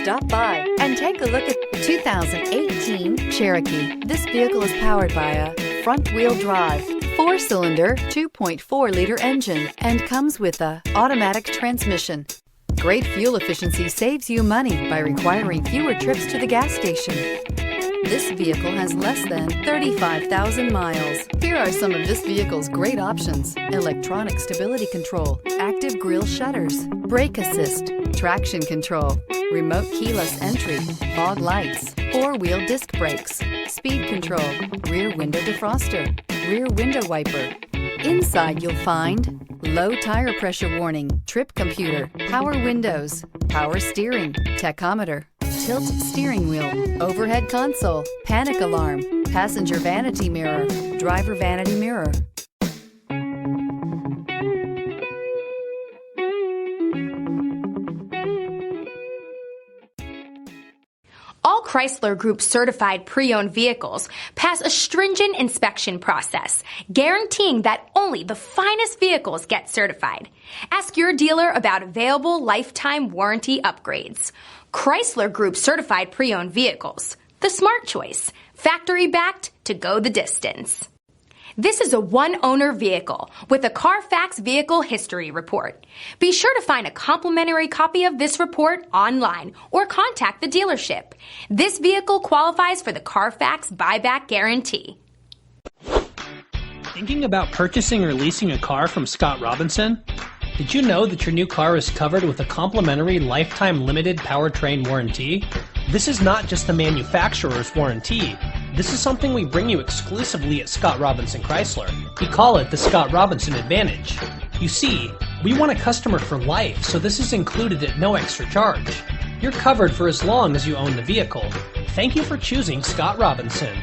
Stop by and take a look at the 2018 Cherokee. This vehicle is powered by a front-wheel drive, 4-cylinder, 2.4-liter engine, and comes with a automatic transmission. Great fuel efficiency saves you money by requiring fewer trips to the gas station. This vehicle has less than 35,000 miles. Here are some of this vehicle's great options: electronic stability control, active grille shutters, brake assist, traction control, remote keyless entry, fog lights, 4-wheel disc brakes, speed control, rear window defroster, rear window wiper. Inside you'll find low tire pressure warning, trip computer, power windows, power steering, tachometer, tilt steering wheel, overhead console, panic alarm, passenger vanity mirror, driver vanity mirror. All Chrysler Group certified pre-owned vehicles pass a stringent inspection process, guaranteeing that only the finest vehicles get certified. Ask your dealer about available lifetime warranty upgrades. Chrysler Group certified pre-owned vehicles, the smart choice, factory backed to go the distance. This is a one-owner vehicle with a CARFAX Vehicle History Report. Be sure to find a complimentary copy of this report online or contact the dealership. This vehicle qualifies for the CARFAX Buyback Guarantee. Thinking about purchasing or leasing a car from Scott Robinson? Did you know that your new car is covered with a complimentary lifetime limited powertrain warranty? This is not just the manufacturer's warranty. This is something we bring you exclusively at Scott Robinson Chrysler. We call it the Scott Robinson Advantage. You see, we want a customer for life, so this is included at no extra charge. You're covered for as long as you own the vehicle. Thank you for choosing Scott Robinson.